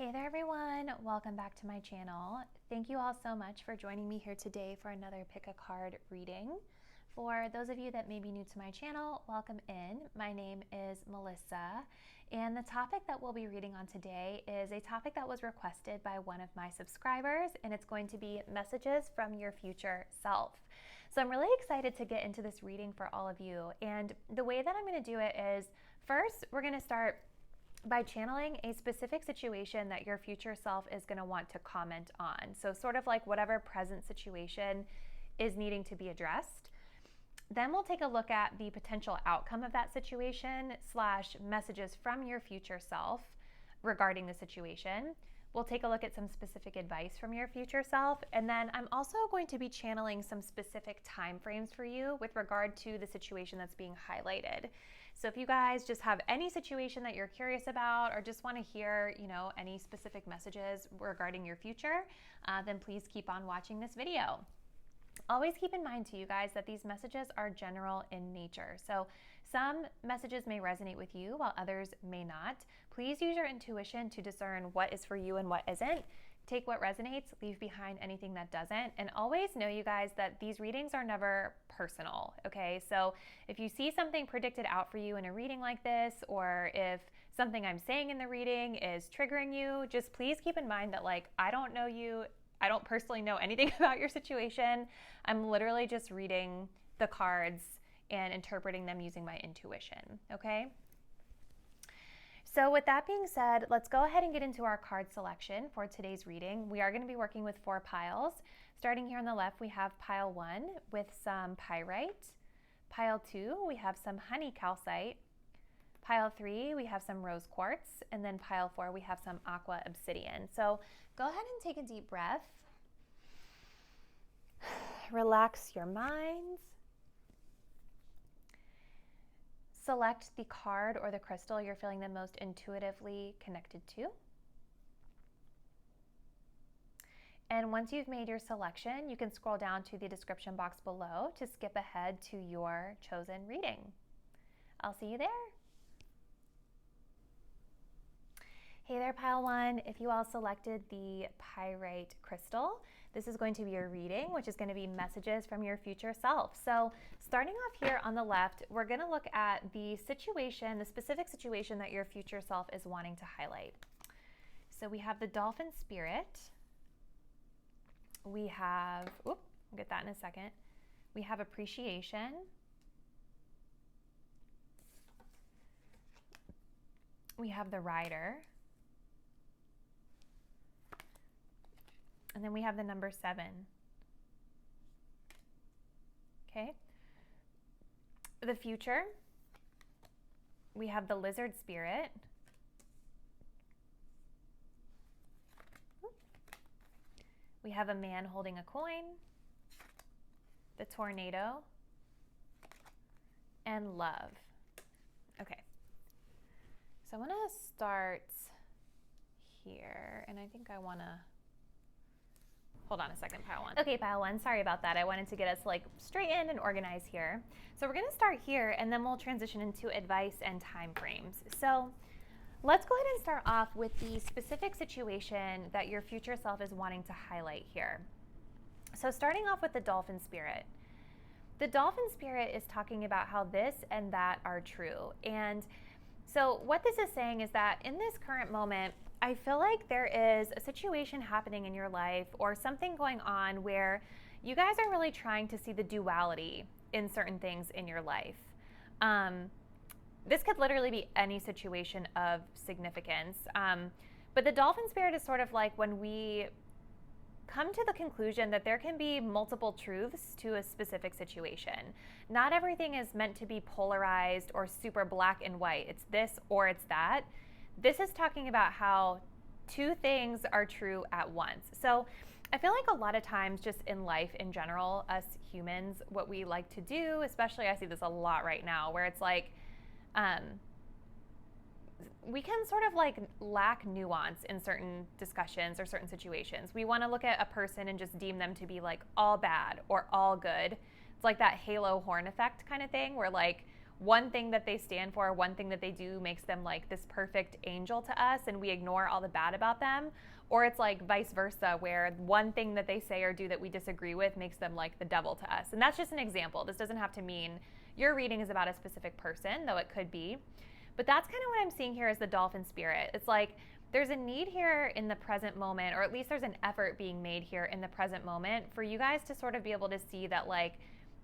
Hey there everyone, welcome back to my channel. Thank you all so much for joining me here today for another pick a card reading. For those of you that may be new to my channel, welcome in. My name is Melissa, and the topic that we'll be reading on today is a topic that was requested by one of my subscribers, and it's going to be messages from your future self. So I'm really excited to get into this reading for all of you, and the way that I'm going to do it is first we're going to start by channeling a specific situation that your future self is going to want to comment on. So sort of like whatever present situation is needing to be addressed. Then we'll take a look at the potential outcome of that situation / messages from your future self regarding the situation. We'll take a look at some specific advice from your future self. And then I'm also going to be channeling some specific time frames for you with regard to the situation that's being highlighted. So if you guys just have any situation that you're curious about or just want to hear, any specific messages regarding your future, then please keep on watching this video. Always keep in mind too, you guys, that these messages are general in nature. So some messages may resonate with you while others may not. Please use your intuition to discern what is for you and what isn't. Take what resonates, leave behind anything that doesn't, and always know, you guys, that these readings are never personal, okay? So if you see something predicted out for you in a reading like this, or if something I'm saying in the reading is triggering you, just please keep in mind that, I don't know you, I don't personally know anything about your situation. I'm literally just reading the cards and interpreting them using my intuition, okay? So with that being said, let's go ahead and get into our card selection for today's reading. We are going to be working with 4 piles. Starting here on the left, we have pile 1 with some pyrite. Pile 2, we have some honey calcite. Pile 3, we have some rose quartz. And then pile 4, we have some aqua obsidian. So go ahead and take a deep breath. Relax your minds. Select the card or the crystal you're feeling the most intuitively connected to. And once you've made your selection, you can scroll down to the description box below to skip ahead to your chosen reading. I'll see you there. Hey there, pile 1. If you all selected the pyrite crystal, this is going to be your reading, which is going to be messages from your future self. So starting off here on the left, we're going to look at the situation, the specific situation that your future self is wanting to highlight. So we have the dolphin spirit. We have, we'll get that in a second. We have appreciation. We have the rider. And then we have the number 7. Okay. The future. We have the lizard spirit. We have a man holding a coin. The tornado. And love. Okay. So I'm going to start here, and I think I want to hold on a second, pile 1. Okay, pile 1, sorry about that. I wanted to get us straightened and organized here. So we're going to start here, and then we'll transition into advice and time frames. So let's go ahead and start off with the specific situation that your future self is wanting to highlight here. So starting off with the dolphin spirit. The dolphin spirit is talking about how this and that are true. And so what this is saying is that in this current moment, I feel like there is a situation happening in your life or something going on where you guys are really trying to see the duality in certain things in your life. This could literally be any situation of significance. But the dolphin spirit is sort of like when we come to the conclusion that there can be multiple truths to a specific situation. Not everything is meant to be polarized or super black and white. It's this or it's that. This is talking about how 2 things are true at once. So I feel like a lot of times just in life in general, us humans, what we like to do, especially I see this a lot right now, where it's we can sort of lack nuance in certain discussions or certain situations. We want to look at a person and just deem them to be all bad or all good. It's like that halo horn effect kind of thing where one thing that they stand for, one thing that they do makes them like this perfect angel to us and we ignore all the bad about them. Or it's like vice versa, where one thing that they say or do that we disagree with makes them like the devil to us. And that's just an example. This doesn't have to mean your reading is about a specific person, though it could be. But that's kind of what I'm seeing here as the dolphin spirit. It's like there's a need here in the present moment, or at least there's an effort being made here in the present moment for you guys to sort of be able to see that like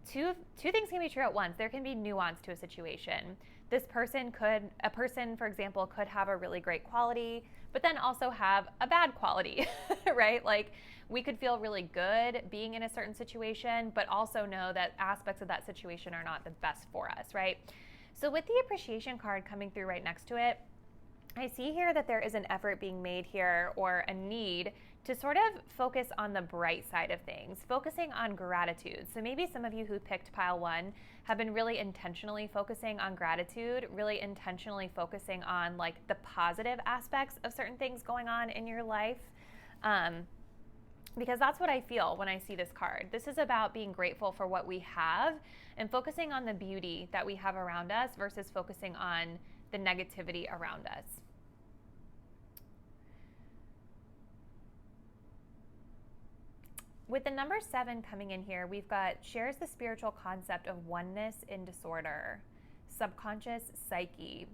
two things can be true at once. There can be nuance to a situation. A person, for example, could have a really great quality, but then also have a bad quality, right? Like we could feel really good being in a certain situation, but also know that aspects of that situation are not the best for us, right? So with the appreciation card coming through right next to it, I see here that there is an effort being made here, or a need to sort of focus on the bright side of things, focusing on gratitude. So maybe some of you who picked pile 1 have been really intentionally focusing on gratitude, really intentionally focusing on like the positive aspects of certain things going on in your life. Because that's what I feel when I see this card. This is about being grateful for what we have and focusing on the beauty that we have around us versus focusing on the negativity around us. With the number 7 coming in here, we've got shares the spiritual concept of oneness in disorder, subconscious psyche.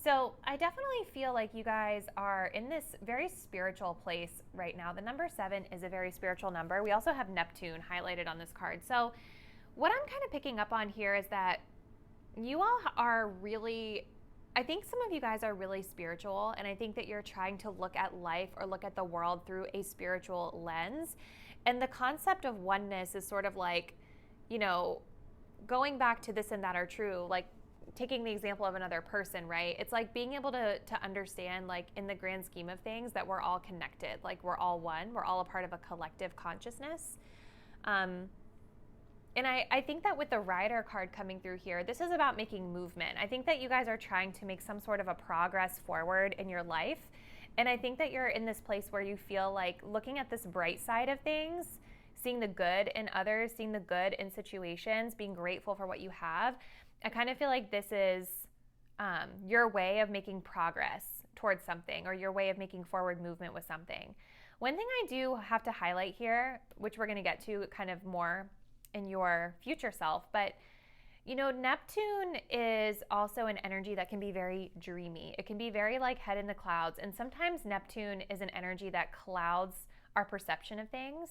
So I definitely feel like you guys are in this very spiritual place right now. The number 7 is a very spiritual number. We also have Neptune highlighted on this card. So what I'm kind of picking up on here is that you all are really, I think some of you guys are really spiritual, and I think that you're trying to look at life or look at the world through a spiritual lens. And the concept of oneness is sort of like, you know, going back to this and that are true, like taking the example of another person, right? It's like being able to understand, like in the grand scheme of things, that we're all connected, like we're all one, we're all a part of a collective consciousness. And I think that with the Rider card coming through here, this is about making movement. I think that you guys are trying to make some sort of a progress forward in your life. And I think that you're in this place where you feel like looking at this bright side of things, seeing the good in others, seeing the good in situations, being grateful for what you have. I kind of feel like this is your way of making progress towards something, or your way of making forward movement with something. One thing I do have to highlight here, which we're going to get to kind of more in your future self, but you know, Neptune is also an energy that can be very dreamy. It can be very like head in the clouds. And sometimes Neptune is an energy that clouds our perception of things.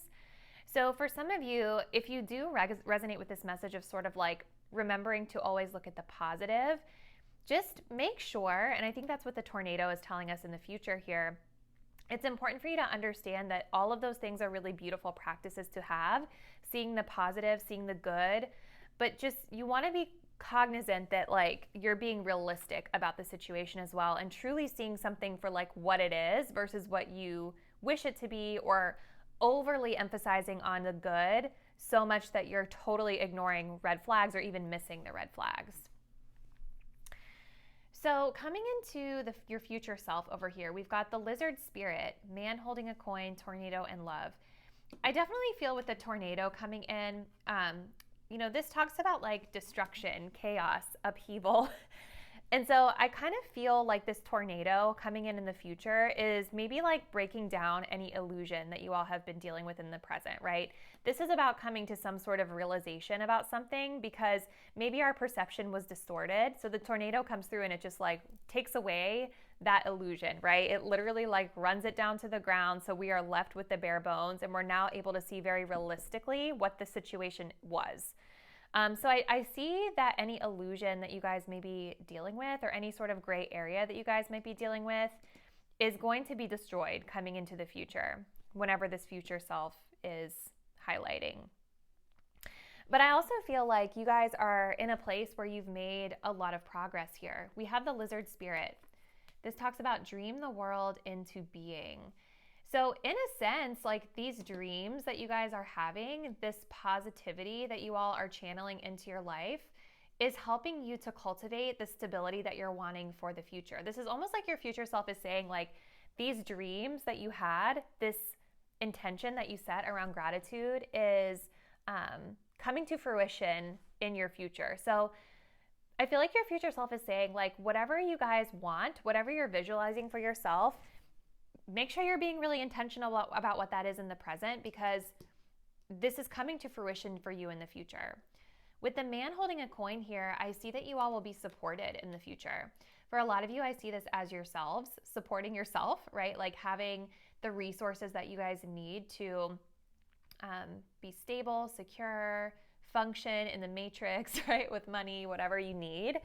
So for some of you, if you do resonate with this message of sort of like remembering to always look at the positive, just make sure, and I think that's what the tornado is telling us in the future here, it's important for you to understand that all of those things are really beautiful practices to have, seeing the positive, seeing the good, but just you want to be cognizant that like you're being realistic about the situation as well, and truly seeing something for like what it is versus what you wish it to be, or overly emphasizing on the good so much that you're totally ignoring red flags or even missing the red flags. So coming into your future self over here, we've got the lizard spirit, man holding a coin, tornado, and love. I definitely feel with the tornado coming in, you know, this talks about like destruction, chaos, upheaval. And so I kind of feel like this tornado coming in the future is maybe like breaking down any illusion that you all have been dealing with in the present, right? This is about coming to some sort of realization about something, because maybe our perception was distorted. So the tornado comes through and it just like takes away that illusion, right? It literally like runs it down to the ground. So we are left with the bare bones, and we're now able to see very realistically what the situation was. So I see that any illusion that you guys may be dealing with, or any sort of gray area that you guys might be dealing with, is going to be destroyed coming into the future, whenever this future self is highlighting. But I also feel like you guys are in a place where you've made a lot of progress here. We have the lizard spirit. This talks about dream the world into being. So in a sense, like these dreams that you guys are having, this positivity that you all are channeling into your life, is helping you to cultivate the stability that you're wanting for the future. This is almost like your future self is saying, like, these dreams that you had, this intention that you set around gratitude is coming to fruition in your future. So I feel like your future self is saying, like, whatever you guys want, whatever you're visualizing for yourself, make sure you're being really intentional about what that is in the present, because this is coming to fruition for you in the future. With the man holding a coin here, I see that you all will be supported in the future. For a lot of you, I see this as yourselves, supporting yourself, right? Like having the resources that you guys need to be stable, secure, function in the matrix, right? With money, whatever you need.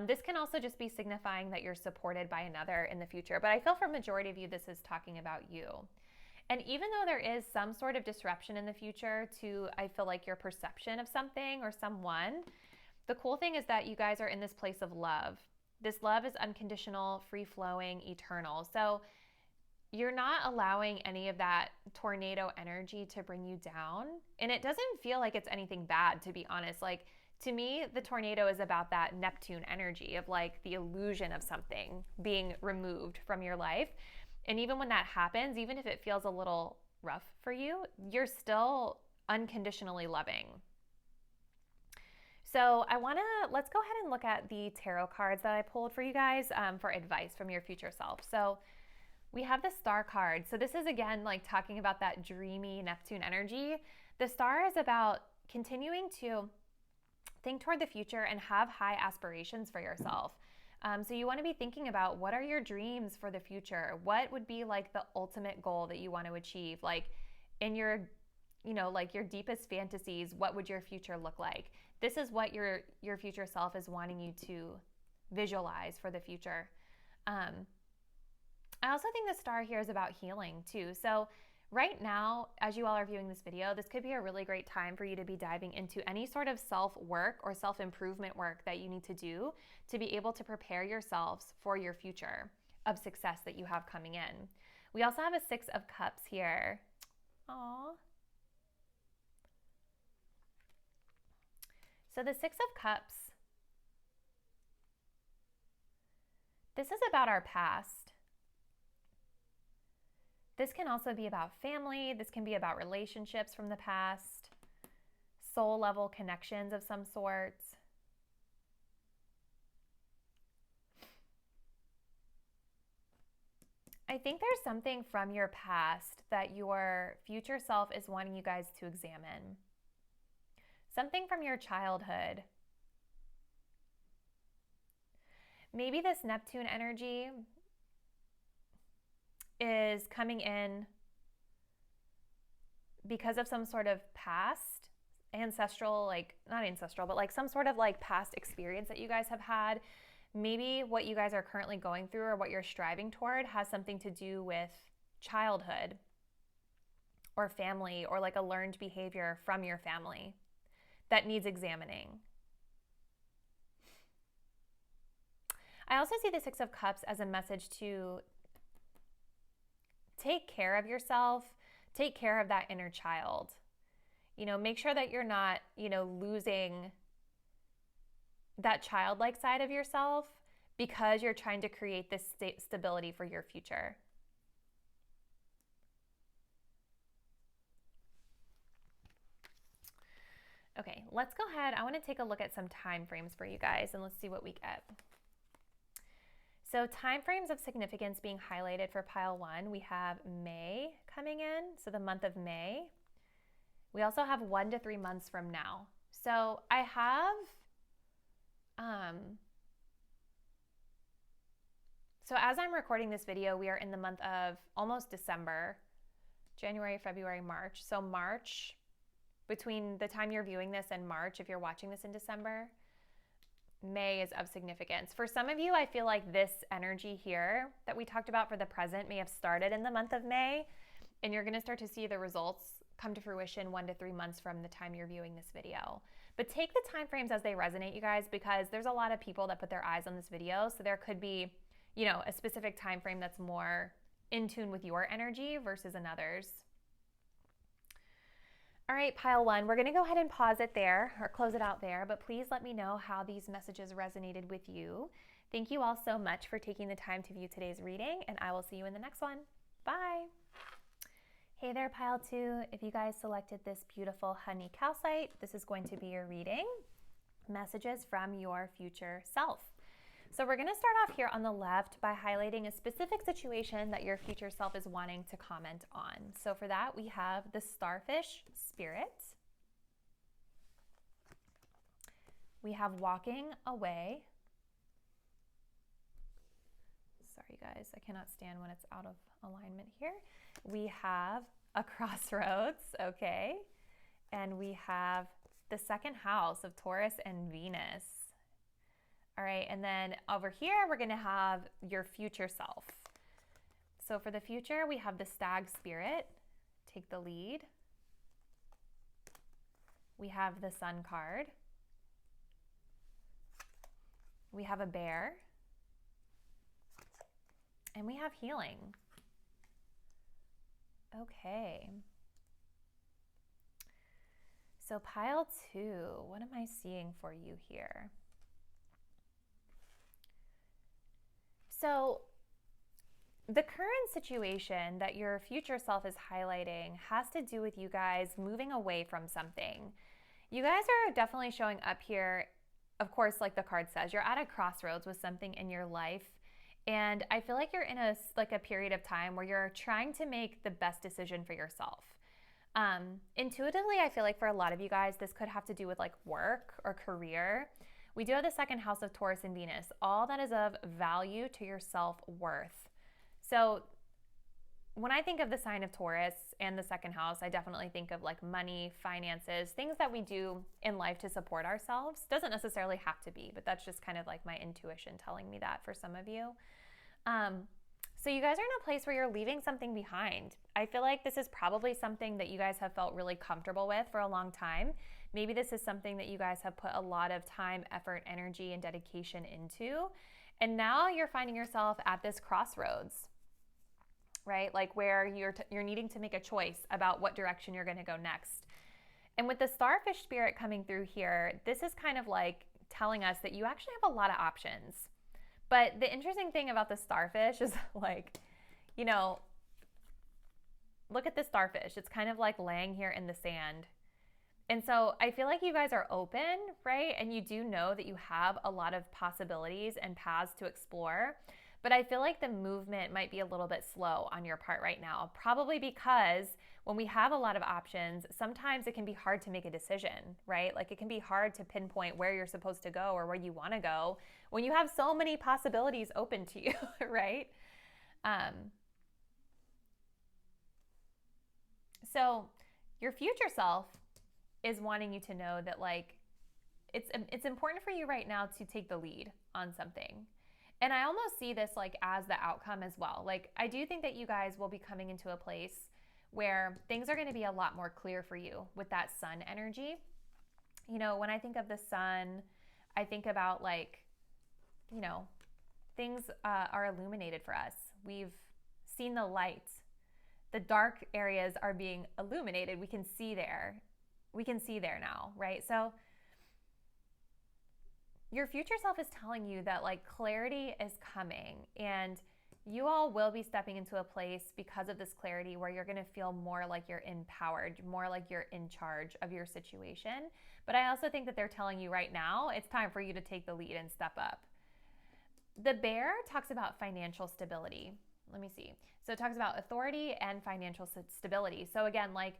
This can also just be signifying that you're supported by another in the future. But I feel for majority of you, this is talking about you. And even though there is some sort of disruption in the future to, I feel like, your perception of something or someone, the cool thing is that you guys are in this place of love. This love is unconditional, free-flowing, eternal. So you're not allowing any of that tornado energy to bring you down. And it doesn't feel like it's anything bad, to be honest. Like, to me, the tornado is about that Neptune energy of like the illusion of something being removed from your life. And even when that happens, even if it feels a little rough for you, you're still unconditionally loving. So let's go ahead and look at the tarot cards that I pulled for you guys for advice from your future self. So we have the Star card. So this is, again, like talking about that dreamy Neptune energy. The Star is about continuing to think toward the future and have high aspirations for yourself. So you want to be thinking about, what are your dreams for the future? What would be like the ultimate goal that you want to achieve? Like in your, like your deepest fantasies, what would your future look like? This is what your future self is wanting you to visualize for the future. I also think the Star here is about healing too. So right now, as you all are viewing this video, this could be a really great time for you to be diving into any sort of self-work or self-improvement work that you need to do to be able to prepare yourselves for your future of success that you have coming in. We also have a 6 of Cups here. Aww. So the 6 of Cups, this is about our past. This can also be about family. This can be about relationships from the past, soul level connections of some sorts. I think there's something from your past that your future self is wanting you guys to examine. Something from your childhood. Maybe this Neptune energy is coming in because of some sort of past ancestral, like not ancestral, but like some sort of like past experience that you guys have had. Maybe what you guys are currently going through or what you're striving toward has something to do with childhood or family, or like a learned behavior from your family that needs examining. I also see the 6 of Cups as a message to take care of yourself, take care of that inner child. Make sure that you're not, losing that childlike side of yourself because you're trying to create this stability for your future. Okay, let's go ahead. I want to take a look at some time frames for you guys, and let's see what we get. So time frames of significance being highlighted for pile 1, we have May coming in, so the month of May. We also have 1 to 3 months from now. So I have, so as I'm recording this video, we are in the month of almost December, January, February, March. So March, between the time you're viewing this and March, if you're watching this in December, May is of significance. For some of you, I feel like this energy here that we talked about for the present may have started in the month of May, and you're going to start to see the results come to fruition 1 to 3 months from the time you're viewing this video. But take the time frames as they resonate, you guys, because there's a lot of people that put their eyes on this video, so there could be, a specific time frame that's more in tune with your energy versus another's. All right, pile 1, we're going to go ahead and pause it there or close it out there, but please let me know how these messages resonated with you. Thank you all so much for taking the time to view today's reading, and I will see you in the next one. Bye. Hey there, pile 2. If you guys selected this beautiful honey calcite, this is going to be your reading. messages from your future self. So we're going to start off here on the left by highlighting a specific situation that your future self is wanting to comment on. So for that, we have the starfish spirit. We have walking away. Sorry guys, I cannot stand when it's out of alignment here. We have a crossroads, okay. And we have the second house of Taurus and Venus. All right, and then over here, we're gonna have your future self. So for the future, we have the stag spirit, take the lead. We have the sun card. We have a bear. And we have healing. Okay. So pile 2, what am I seeing for you here? So the current situation that your future self is highlighting has to do with you guys moving away from something. You guys are definitely showing up here, of course, like the card says, you're at a crossroads with something in your life. And I feel like you're in a period of time where you're trying to make the best decision for yourself. Intuitively, I feel like for a lot of you guys, this could have to do with like work or career. We do have the second house of Taurus and Venus, all that is of value to your self-worth. So when I think of the sign of Taurus and the second house, I definitely think of like money, finances, things that we do in life to support ourselves. Doesn't necessarily have to be, but that's just kind of like my intuition telling me that for some of you. So you guys are in a place where you're leaving something behind. I feel like this is probably something that you guys have felt really comfortable with for a long time. Maybe this is something that you guys have put a lot of time, effort, energy, and dedication into. And now you're finding yourself at this crossroads, right? Like where you're needing to make a choice about what direction you're going to go next. And with the starfish spirit coming through here, this is kind of like telling us that you actually have a lot of options. But the interesting thing about the starfish is like, you know, look at the starfish. It's kind of like laying here in the sand. And so I feel like you guys are open, right? And you do know that you have a lot of possibilities and paths to explore. But I feel like the movement might be a little bit slow on your part right now, probably because when we have a lot of options, sometimes it can be hard to make a decision, right? Like it can be hard to pinpoint where you're supposed to go or where you want to go when you have so many possibilities open to you, right? So your future self is wanting you to know that like it's important for you right now to take the lead on something. And I almost see this like as the outcome as well. Like I do think that you guys will be coming into a place where things are going to be a lot more clear for you with that sun energy. You know, when I think of the sun, I think about like, you know, things are illuminated for us. We've seen the light. The dark areas are being illuminated. We can see there now, right? So your future self is telling you that like clarity is coming, and you all will be stepping into a place because of this clarity where you're going to feel more like you're empowered, more like you're in charge of your situation. But I also think that they're telling you right now, it's time for you to take the lead and step up. The bear talks about financial stability. Let me see. So it talks about authority and financial stability. So again, like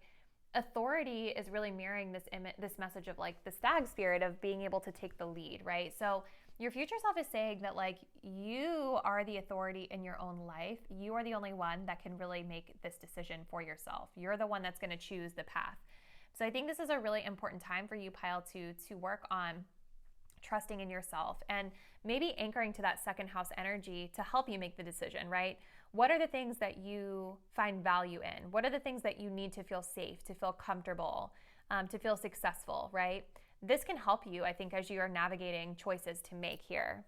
authority is really mirroring this message of like the stag spirit of being able to take the lead, right? So your future self is saying that like you are the authority in your own life. You are the only one that can really make this decision for yourself. You're the one that's going to choose the path. So I think this is a really important time for you, Pile 2, to work on trusting in yourself and maybe anchoring to that second house energy to help you make the decision, right? What are the things that you find value in? What are the things that you need to feel safe, to feel comfortable, to feel successful, right? This can help you, I think, as you are navigating choices to make here.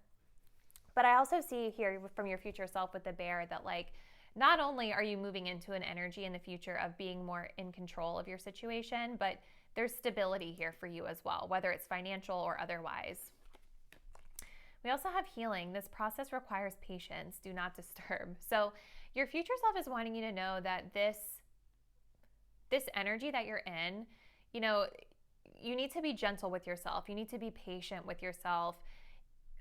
But I also see here from your future self with the bear that like, not only are you moving into an energy in the future of being more in control of your situation, but there's stability here for you as well, whether it's financial or otherwise. We also have healing. This process requires patience. Do not disturb. So your future self is wanting you to know that this energy that you're in, you know, you need to be gentle with yourself. You need to be patient with yourself.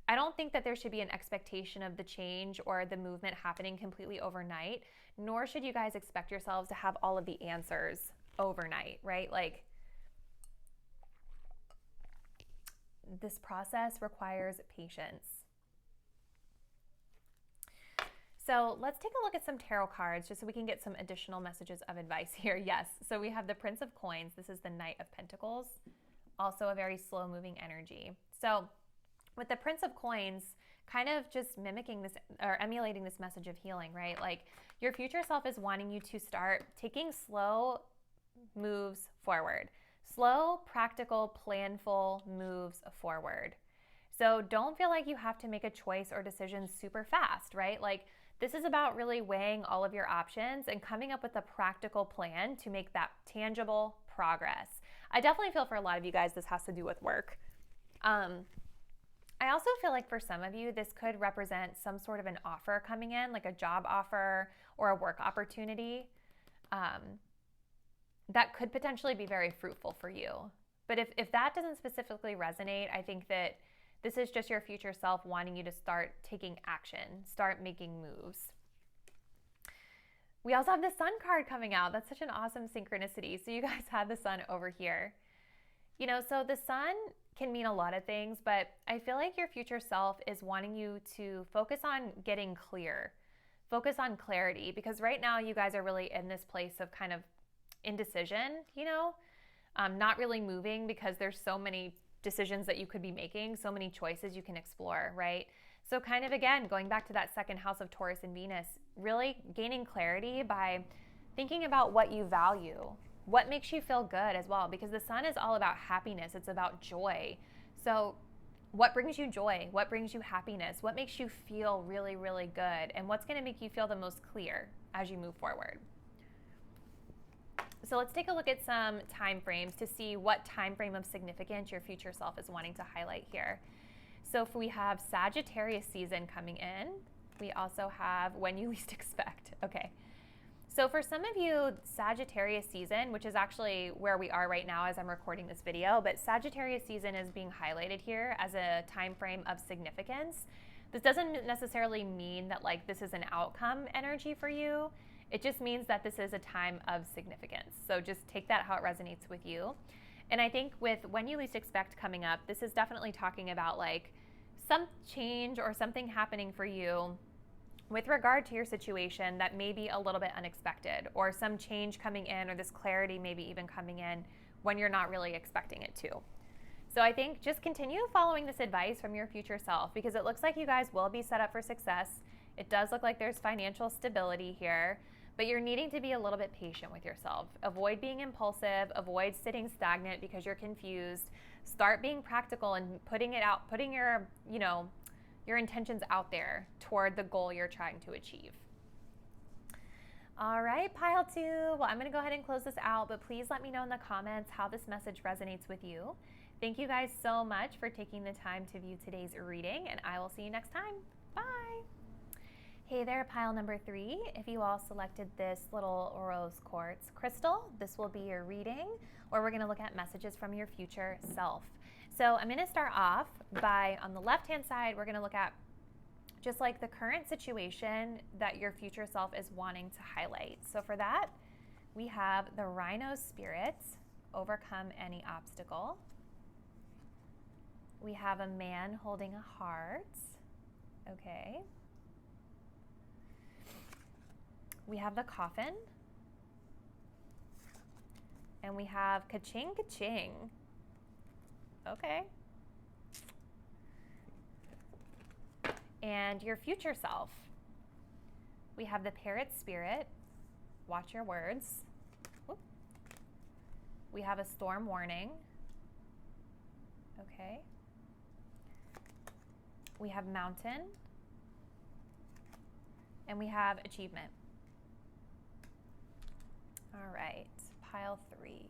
I don't think that there should be an expectation of the change or the movement happening completely overnight, nor should you guys expect yourselves to have all of the answers overnight, right? Like, this process requires patience. So let's take a look at some tarot cards just so we can get some additional messages of advice here. Yes, so we have the Prince of Coins. This is the Knight of Pentacles, also a very slow moving energy. So with the Prince of Coins, kind of just mimicking this or emulating this message of healing, right? Like, your future self is wanting you to start taking slow moves forward. Slow, practical, planful moves forward. So don't feel like you have to make a choice or decision super fast, right? Like, this is about really weighing all of your options and coming up with a practical plan to make that tangible progress. I definitely feel for a lot of you guys this has to do with work. I also feel like for some of you, this could represent some sort of an offer coming in, like a job offer or a work opportunity that could potentially be very fruitful for you. But if that doesn't specifically resonate, I think that this is just your future self wanting you to start taking action, start making moves. We also have the Sun card coming out. That's such an awesome synchronicity. So you guys had the Sun over here. You know, so the Sun can mean a lot of things, but I feel like your future self is wanting you to focus on getting clear, focus on clarity, because right now you guys are really in this place of kind of indecision, you know, not really moving because there's so many decisions that you could be making, so many choices you can explore, right? So kind of, again, going back to that second house of Taurus and Venus, really gaining clarity by thinking about what you value, what makes you feel good as well, because the Sun is all about happiness. It's about joy. So what brings you joy? What brings you happiness? What makes you feel really, really good? And what's going to make you feel the most clear as you move forward? So let's take a look at some time frames to see what time frame of significance your future self is wanting to highlight here. So if we have Sagittarius season coming in, we also have when you least expect. Okay. So for some of you, Sagittarius season, which is actually where we are right now as I'm recording this video, but Sagittarius season is being highlighted here as a time frame of significance. This doesn't necessarily mean that like this is an outcome energy for you. It just means that this is a time of significance. So just take that how it resonates with you. And I think with when you least expect coming up, this is definitely talking about like some change or something happening for you with regard to your situation that may be a little bit unexpected, or some change coming in, or this clarity maybe even coming in when you're not really expecting it to. So I think just continue following this advice from your future self, because it looks like you guys will be set up for success. It does look like there's financial stability here, but you're needing to be a little bit patient with yourself. Avoid being impulsive, avoid sitting stagnant because you're confused. Start being practical and putting your, your intentions out there toward the goal you're trying to achieve. All right, pile 2. Well, I'm going to go ahead and close this out, but please let me know in the comments how this message resonates with you. Thank you guys so much for taking the time to view today's reading, and I will see you next time. Bye. Hey there, pile number 3. If you all selected this little rose quartz crystal, this will be your reading, where we're going to look at messages from your future self. So I'm going to start off by, on the left-hand side, we're going to look at just like the current situation that your future self is wanting to highlight. So for that, we have the Rhino Spirit, overcome any obstacle. We have a man holding a heart. Okay. We have the Coffin. And we have ka-ching, ka-ching. Okay. And your future self. We have the Parrot Spirit. Watch your words. Whoop. We have a Storm Warning. Okay. We have Mountain. And we have Achievement. All right, pile 3.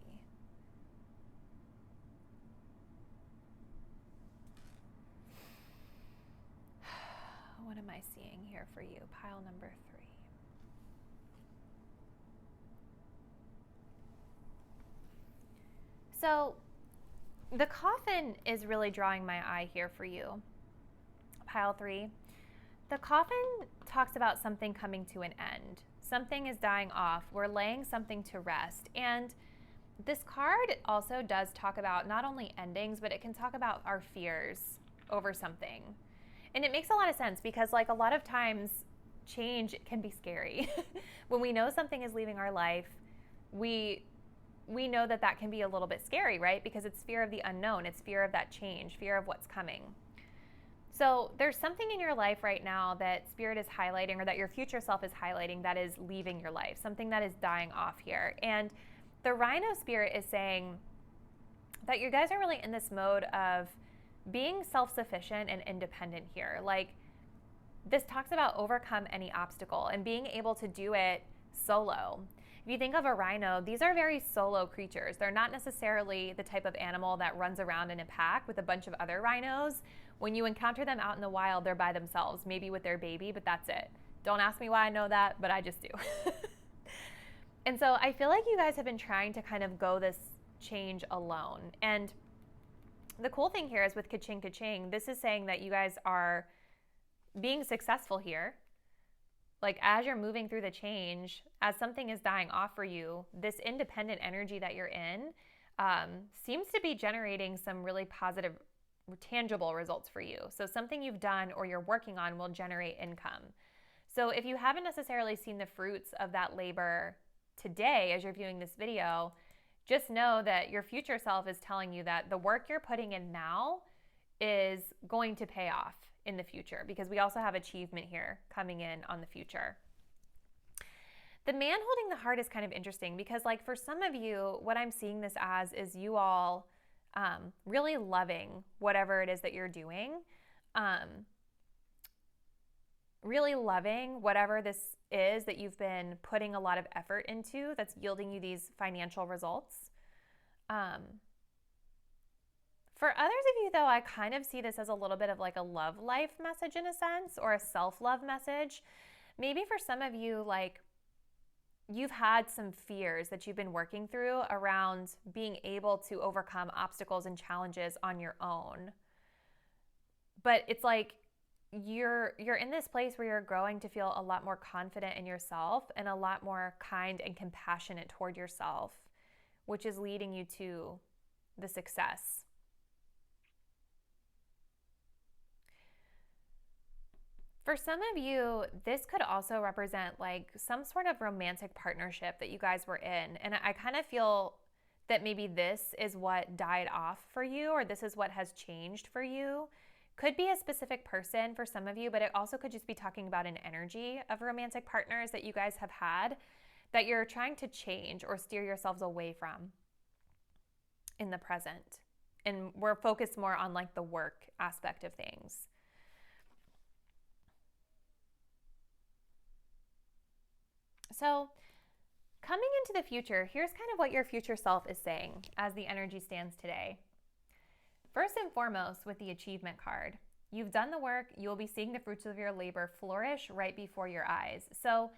What am I seeing here for you? Pile number 3. So The coffin is really drawing my eye here for you. Pile 3. The coffin talks about something coming to an end. Something is dying off. We're laying something to rest. And this card also does talk about not only endings, but it can talk about our fears over something. And it makes a lot of sense because, like, a lot of times change can be scary. When we know something is leaving our life, we know that that can be a little bit scary, right? Because it's fear of the unknown. It's fear of that change, fear of what's coming. So there's something in your life right now that Spirit is highlighting, or that your future self is highlighting, that is leaving your life, something that is dying off here. And the Rhino Spirit is saying that you guys are really in this mode of being self-sufficient and independent here. Like, this talks about overcome any obstacle and being able to do it solo. If you think of a rhino, these are very solo creatures. They're not necessarily the type of animal that runs around in a pack with a bunch of other rhinos. When you encounter them out in the wild, they're by themselves, maybe with their baby, but that's it. Don't ask me why I know that, but I just do. And so I feel like you guys have been trying to kind of go this change alone. And the cool thing here is with Ka-ching, Ka-ching, this is saying that you guys are being successful here. Like, as you're moving through the change, as something is dying off for you, this independent energy that you're in seems to be generating some really positive, tangible results for you. So something you've done or you're working on will generate income. So if you haven't necessarily seen the fruits of that labor today as you're viewing this video, just know that your future self is telling you that the work you're putting in now is going to pay off in the future, because we also have achievement here coming in on the future. The man holding the heart is kind of interesting because, like, for some of you, what I'm seeing this as is you all really loving whatever it is that you're doing, really loving whatever this is that you've been putting a lot of effort into that's yielding you these financial results. For others of you, though, I kind of see this as a little bit of like a love life message in a sense, or a self-love message. Maybe for some of you, like, you've had some fears that you've been working through around being able to overcome obstacles and challenges on your own. But it's like you're in this place where you're growing to feel a lot more confident in yourself and a lot more kind and compassionate toward yourself, which is leading you to the success. For some of you, this could also represent like some sort of romantic partnership that you guys were in. And I kind of feel that maybe this is what died off for you, or this is what has changed for you. Could be a specific person for some of you, but it also could just be talking about an energy of romantic partners that you guys have had that you're trying to change or steer yourselves away from in the present. And we're focused more on like the work aspect of things. So coming into the future, here's kind of what your future self is saying as the energy stands today. First and foremost, with the achievement card, you've done the work, you'll be seeing the fruits of your labor flourish right before your eyes. So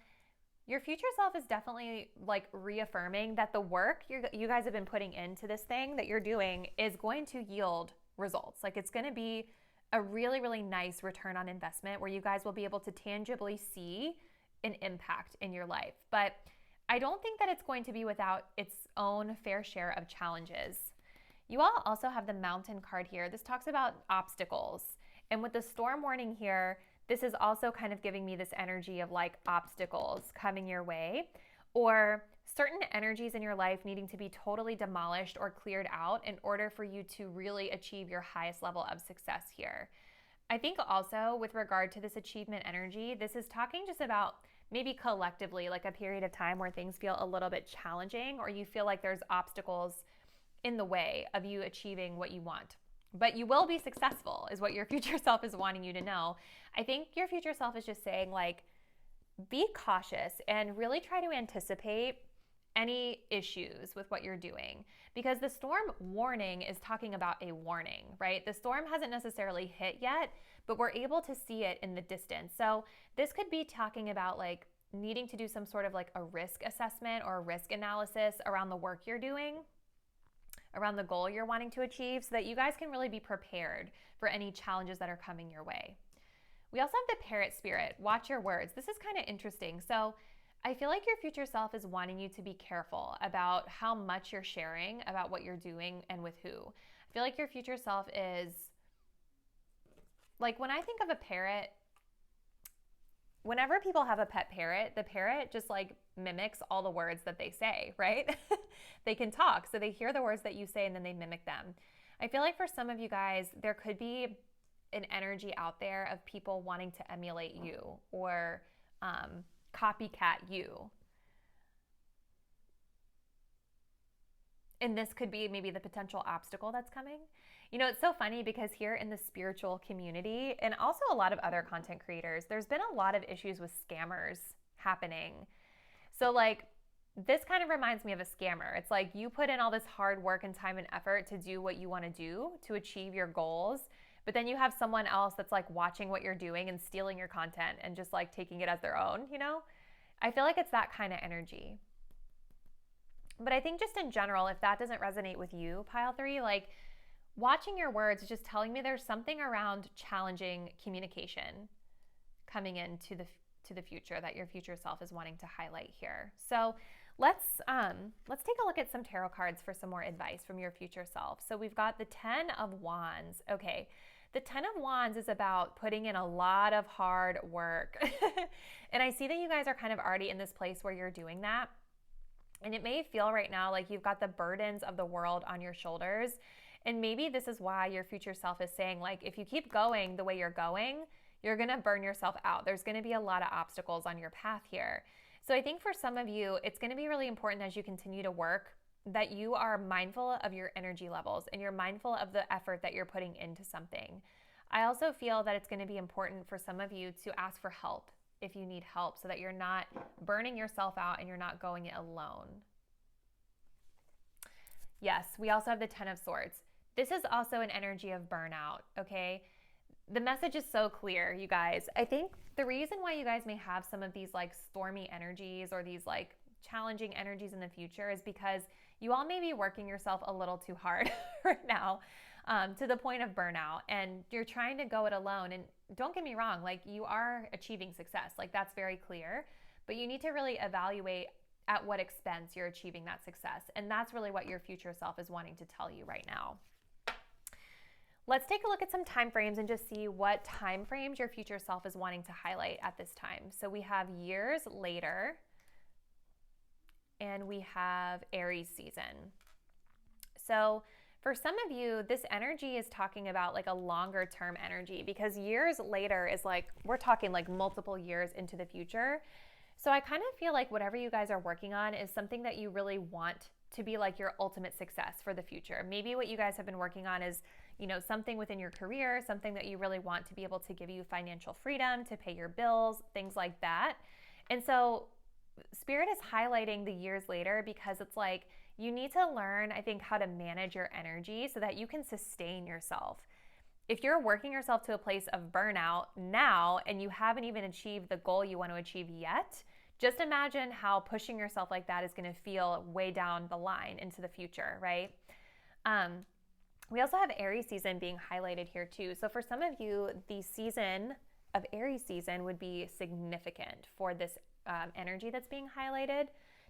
your future self is definitely like reaffirming that the work you guys have been putting into this thing that you're doing is going to yield results. Like, it's going to be a really, really nice return on investment where you guys will be able to tangibly see an impact in your life. But I don't think that it's going to be without its own fair share of challenges. You all also have the Mountain card here. This talks about obstacles. And with the storm warning here, this is also kind of giving me this energy of like obstacles coming your way, or certain energies in your life needing to be totally demolished or cleared out in order for you to really achieve your highest level of success here. I think also with regard to this achievement energy, this is talking just about maybe collectively like a period of time where things feel a little bit challenging, or you feel like there's obstacles in the way of you achieving what you want. But you will be successful is what your future self is wanting you to know. I think your future self is just saying, like, be cautious and really try to anticipate any issues with what you're doing, because the storm warning is talking about a warning, right? The storm hasn't necessarily hit yet, but we're able to see it in the distance. So this could be talking about like needing to do some sort of like a risk assessment or a risk analysis around the work you're doing, around the goal you're wanting to achieve so that you guys can really be prepared for any challenges that are coming your way. We also have the parrot spirit. Watch your words. This is kind of interesting. So I feel like your future self is wanting you to be careful about how much you're sharing about what you're doing and with who. I feel like your future self is, like, when I think of a parrot, whenever people have a pet parrot, the parrot just like mimics all the words that they say, right? They can talk, so they hear the words that you say and then they mimic them. I feel like for some of you guys, there could be an energy out there of people wanting to emulate you or copycat you. And this could be maybe the potential obstacle that's coming. You know, it's so funny because here in the spiritual community and also a lot of other content creators, there's been a lot of issues with scammers happening. So like, this kind of reminds me of a scammer. It's like you put in all this hard work and time and effort to do what you want to do to achieve your goals, but then you have someone else that's like watching what you're doing and stealing your content and just like taking it as their own, you know? I feel like it's that kind of energy. But I think just in general, if that doesn't resonate with you, pile 3, like watching your words is just telling me there's something around challenging communication coming into the future that your future self is wanting to highlight here. So let's take a look at some tarot cards for some more advice from your future self. So we've got the 10 of Wands. Okay, the 10 of Wands is about putting in a lot of hard work. And I see that you guys are kind of already in this place where you're doing that. And it may feel right now like you've got the burdens of the world on your shoulders. And maybe this is why your future self is saying, like, if you keep going the way you're going, you're going to burn yourself out. There's going to be a lot of obstacles on your path here. So I think for some of you, it's going to be really important as you continue to work that you are mindful of your energy levels and you're mindful of the effort that you're putting into something. I also feel that it's going to be important for some of you to ask for help if you need help so that you're not burning yourself out and you're not going it alone. Yes, we also have the 10 of Swords. This is also an energy of burnout, okay? The message is so clear, you guys. I think the reason why you guys may have some of these like stormy energies or these like challenging energies in the future is because you all may be working yourself a little too hard right now, to the point of burnout, and you're trying to go it alone. And don't get me wrong, like you are achieving success, like that's very clear, but you need to really evaluate at what expense you're achieving that success. And that's really what your future self is wanting to tell you right now. Let's take a look at some time frames and just see what time frames your future self is wanting to highlight at this time. So we have years later, and we have Aries season. So for some of you, this energy is talking about like a longer term energy, because years later is like, we're talking like multiple years into the future. So I kind of feel like whatever you guys are working on is something that you really want to be like your ultimate success for the future. Maybe what you guys have been working on is, you know, something within your career, something that you really want to be able to give you financial freedom, to pay your bills, things like that. And so Spirit is highlighting the years later because it's like you need to learn, I think, how to manage your energy so that you can sustain yourself. If you're working yourself to a place of burnout now and you haven't even achieved the goal you want to achieve yet, just imagine how pushing yourself like that is going to feel way down the line into the future, right? We also have Aries season being highlighted here too. So for some of you, the season of Aries season would be significant for this energy that's being highlighted.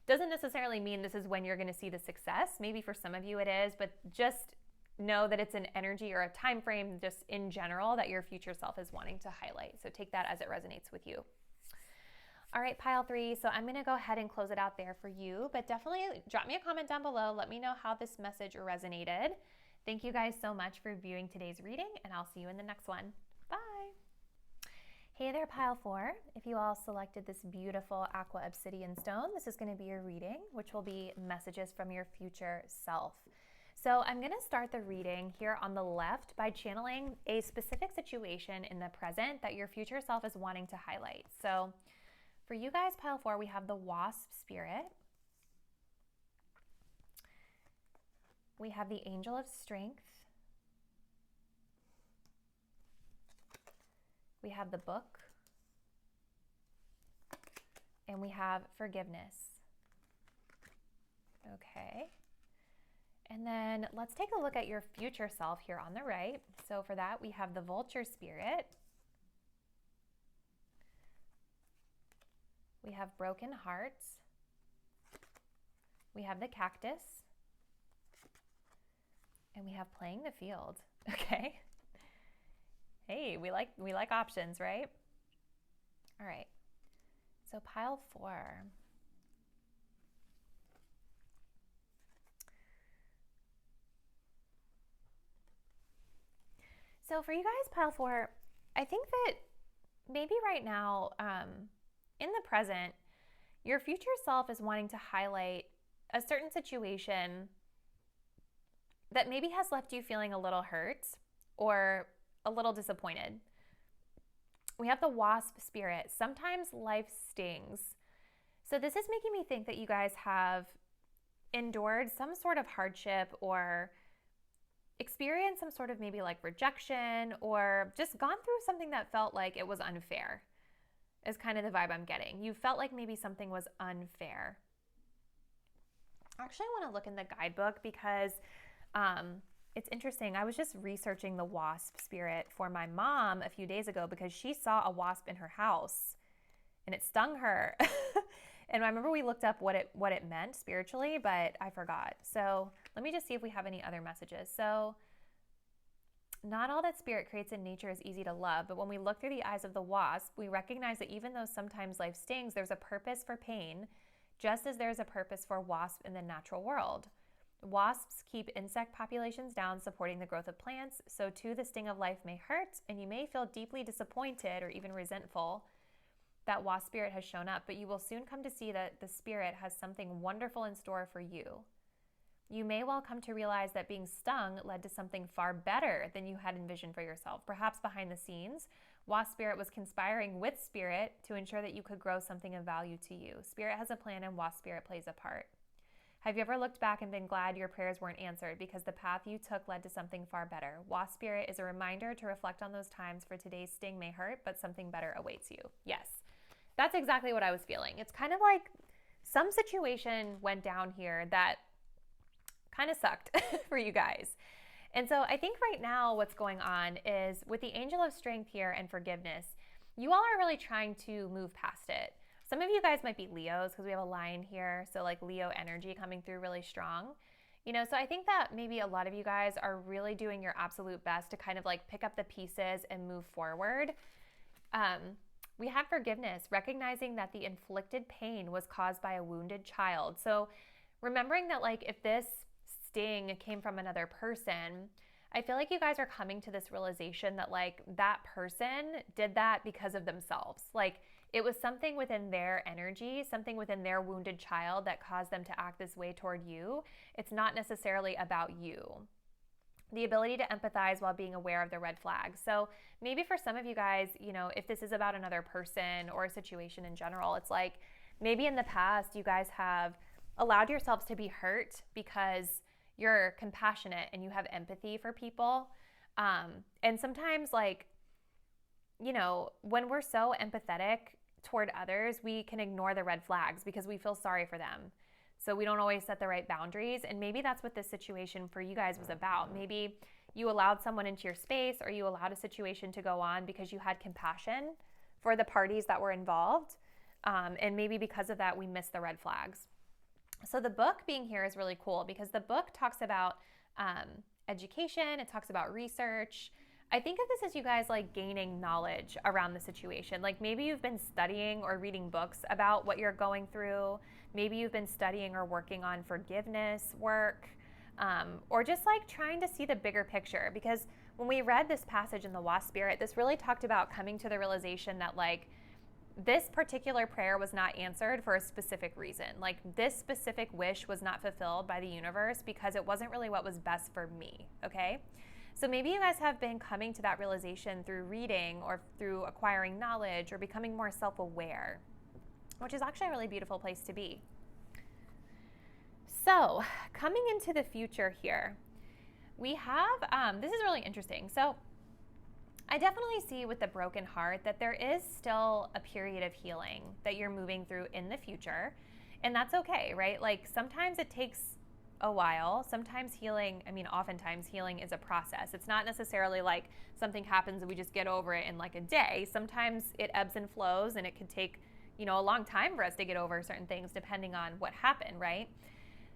Doesn't necessarily mean this is when you're going to see the success. Maybe for some of you it is, but just know that it's an energy or a time frame just in general that your future self is wanting to highlight. So take that as it resonates with you. All right, pile 3. So I'm going to go ahead and close it out there for you, but definitely drop me a comment down below. Let me know how this message resonated. Thank you guys so much for viewing today's reading, and I'll see you in the next one. Bye. Hey there, pile 4. If you all selected this beautiful aqua obsidian stone, this is going to be your reading, which will be messages from your future self. So I'm going to start the reading here on the left by channeling a specific situation in the present that your future self is wanting to highlight. So for you guys, pile 4, we have the wasp spirit. We have the angel of strength. We have the book. And we have forgiveness. Okay. And then let's take a look at your future self here on the right. So for that, we have the vulture spirit. We have broken hearts. We have the cactus. And we have playing the field. Okay. Hey, we like options, right? All right. So pile 4. So for you guys, pile 4, I think that maybe right now, in the present, your future self is wanting to highlight a certain situation that maybe has left you feeling a little hurt or a little disappointed. We have the wasp spirit. Sometimes life stings. So this is making me think that you guys have endured some sort of hardship or experienced some sort of maybe like rejection or just gone through something that felt like it was unfair, is kind of the vibe I'm getting. You felt like maybe something was unfair. Actually, I want to look in the guidebook because it's interesting. I was just researching the wasp spirit for my mom a few days ago because she saw a wasp in her house and it stung her. And I remember we looked up what it meant spiritually, but I forgot. So let me just see if we have any other messages. So not all that spirit creates in nature is easy to love, but when we look through the eyes of the wasp, we recognize that even though sometimes life stings, there's a purpose for pain, just as there's a purpose for wasp in the natural world. Wasps keep insect populations down, supporting the growth of plants, so too the sting of life may hurt, and you may feel deeply disappointed or even resentful that wasp spirit has shown up, but you will soon come to see that the spirit has something wonderful in store for you. You may well come to realize that being stung led to something far better than you had envisioned for yourself. Perhaps behind the scenes, wasp spirit was conspiring with spirit to ensure that you could grow something of value to you. Spirit has a plan and wasp spirit plays a part. Have you ever looked back and been glad your prayers weren't answered because the path you took led to something far better? Wasp spirit is a reminder to reflect on those times, for today's sting may hurt, but something better awaits you. Yes, that's exactly what I was feeling. It's kind of like some situation went down here that kind of sucked for you guys. And so I think right now what's going on is with the angel of strength here and forgiveness, you all are really trying to move past it. Some of you guys might be Leos because we have a lion here. So like Leo energy coming through really strong. So I think that maybe a lot of you guys are really doing your absolute best to kind of like pick up the pieces and move forward. We have forgiveness, recognizing that the inflicted pain was caused by a wounded child. So remembering that like if this sting came from another person, I feel like you guys are coming to this realization that like that person did that because of themselves. Like it was something within their energy, something within their wounded child that caused them to act this way toward you. It's not necessarily about you. The ability to empathize while being aware of the red flags. So maybe for some of you guys, if this is about another person or a situation in general, it's like maybe in the past you guys have allowed yourselves to be hurt because you're compassionate and you have empathy for people. And sometimes when we're so empathetic toward others, we can ignore the red flags because we feel sorry for them. So we don't always set the right boundaries. And maybe that's what this situation for you guys was about. Maybe you allowed someone into your space or you allowed a situation to go on because you had compassion for the parties that were involved. And maybe because of that, we missed the red flags. So the book being here is really cool because the book talks about education. It talks about research. I think of this as you guys like gaining knowledge around the situation. Like maybe you've been studying or reading books about what you're going through. Maybe you've been studying or working on forgiveness work, or just like trying to see the bigger picture. Because when we read this passage in the Wasp Spirit, this really talked about coming to the realization that like this particular prayer was not answered for a specific reason. Like this specific wish was not fulfilled by the universe because it wasn't really what was best for me, okay? So maybe you guys have been coming to that realization through reading or through acquiring knowledge or becoming more self-aware, which is actually a really beautiful place to be. So coming into the future here, we have, this is really interesting. So I definitely see with the broken heart that there is still a period of healing that you're moving through in the future. And that's okay, right? Like sometimes it takes a while. Sometimes healing, oftentimes healing is a process. It's not necessarily like something happens and we just get over it in like a day. Sometimes it ebbs and flows, and it could take, a long time for us to get over certain things depending on what happened, right?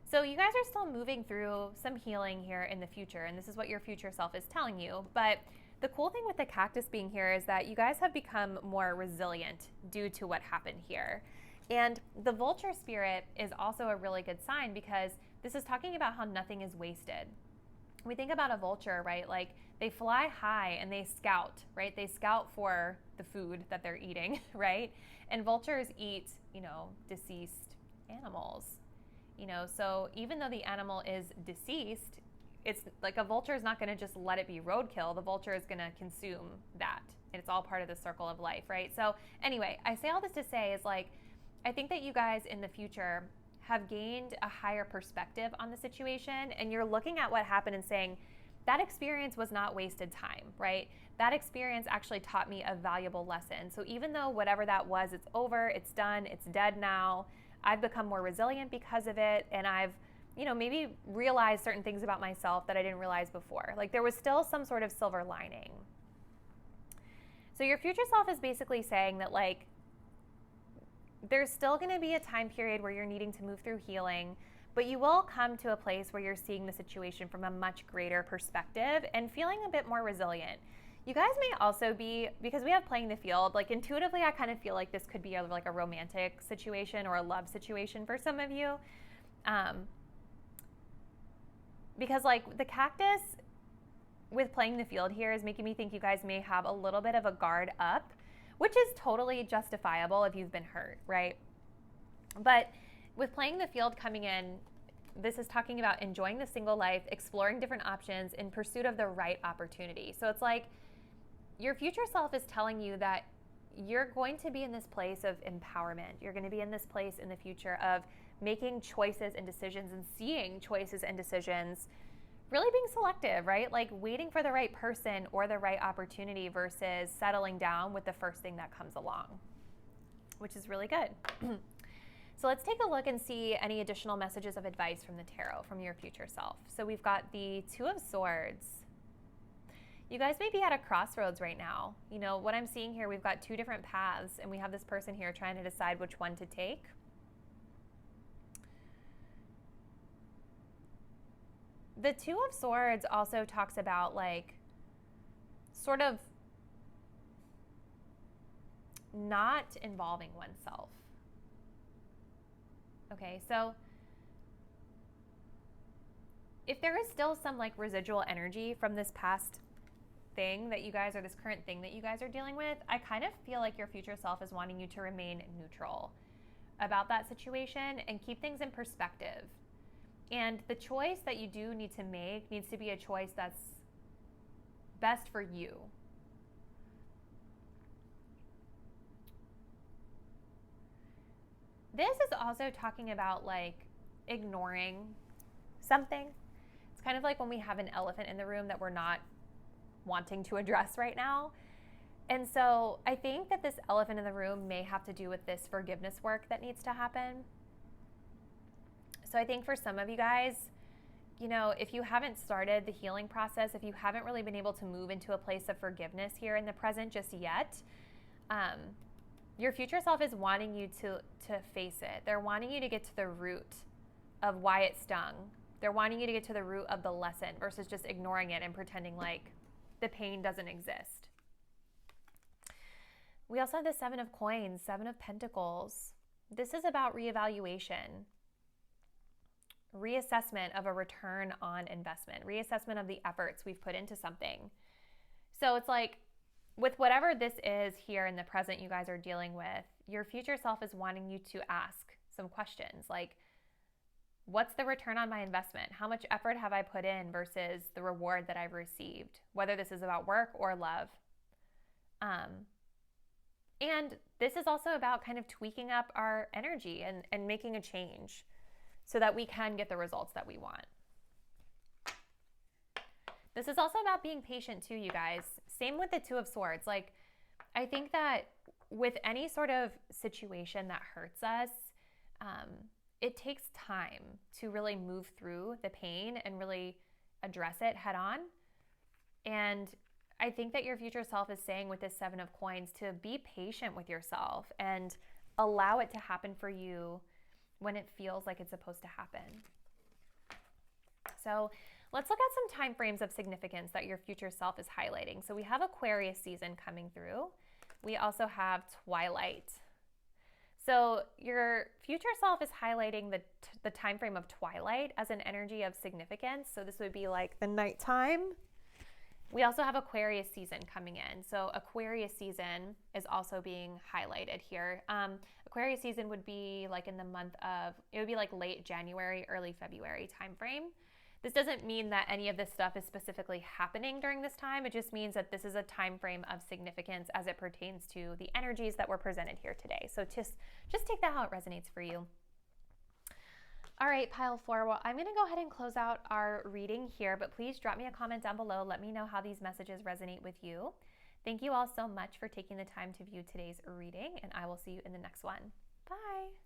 So you guys are still moving through some healing here in the future, and this is what your future self is telling you. But the cool thing with the cactus being here is that you guys have become more resilient due to what happened here. And the vulture spirit is also a really good sign, because this is talking about how nothing is wasted. We think about a vulture, right? Like, they fly high and they scout, right? They scout for the food that they're eating, right? And vultures eat, deceased animals. So even though the animal is deceased, it's like a vulture is not going to just let it be roadkill. The vulture is going to consume that. And it's all part of the circle of life, right? So anyway, I say all this to say is like, I think that you guys in the future have gained a higher perspective on the situation, and you're looking at what happened and saying, that experience was not wasted time, right? That experience actually taught me a valuable lesson. So even though whatever that was, it's over, it's done, it's dead now, I've become more resilient because of it, and I've, maybe realized certain things about myself that I didn't realize before. Like, there was still some sort of silver lining. So your future self is basically saying that, like, there's still going to be a time period where you're needing to move through healing, but you will come to a place where you're seeing the situation from a much greater perspective and feeling a bit more resilient. You guys may also be, because we have playing the field, like intuitively I kind of feel like this could be like a romantic situation or a love situation for some of you. Because like the cactus with playing the field here is making me think you guys may have a little bit of a guard up, which is totally justifiable if you've been hurt, right? But with playing the field coming in, this is talking about enjoying the single life, exploring different options in pursuit of the right opportunity. So it's like your future self is telling you that you're going to be in this place of empowerment. You're going to be in this place in the future of making choices and decisions and seeing choices and decisions, really being selective, right? Like waiting for the right person or the right opportunity versus settling down with the first thing that comes along, which is really good. So let's take a look and see any additional messages of advice from the tarot from your future self. So we've got the Two of Swords. You guys may be at a crossroads right now. What I'm seeing here, we've got two different paths, and we have this person here trying to decide which one to take. The Two of Swords also talks about like sort of not involving oneself. Okay, so if there is still some like residual energy from this past thing that you guys, or this current thing that you guys are dealing with, I kind of feel like your future self is wanting you to remain neutral about that situation and keep things in perspective. And the choice that you do need to make needs to be a choice that's best for you. This is also talking about like ignoring something. It's kind of like when we have an elephant in the room that we're not wanting to address right now. And so I think that this elephant in the room may have to do with this forgiveness work that needs to happen. So I think for some of you guys, if you haven't started the healing process, if you haven't really been able to move into a place of forgiveness here in the present just yet, your future self is wanting you to face it. They're wanting you to get to the root of why it stung. They're wanting you to get to the root of the lesson versus just ignoring it and pretending like the pain doesn't exist. We also have the Seven of Coins, Seven of Pentacles. This is about reevaluation, reassessment of a return on investment, reassessment of the efforts we've put into something. So it's like, with whatever this is here in the present you guys are dealing with, your future self is wanting you to ask some questions like, what's the return on my investment? How much effort have I put in versus the reward that I've received, whether this is about work or love? And this is also about kind of tweaking up our energy and making a change so that we can get the results that we want. This is also about being patient too, you guys. Same with the Two of Swords. Like, I think that with any sort of situation that hurts us, it takes time to really move through the pain and really address it head on. And I think that your future self is saying with this 7 of coins to be patient with yourself and allow it to happen for you when it feels like it's supposed to happen. So let's look at some time frames of significance that your future self is highlighting. So we have Aquarius season coming through. We also have Twilight. So your future self is highlighting the time frame of Twilight as an energy of significance. So this would be like the nighttime. We also have Aquarius season coming in. So Aquarius season is also being highlighted here. Aquarius season would be like in the month of, it would be like late January, early February timeframe. This doesn't mean that any of this stuff is specifically happening during this time. It just means that this is a time frame of significance as it pertains to the energies that were presented here today. So just take that how it resonates for you. All right, pile 4. Well, I'm going to go ahead and close out our reading here, but please drop me a comment down below. Let me know how these messages resonate with you. Thank you all so much for taking the time to view today's reading, and I will see you in the next one. Bye.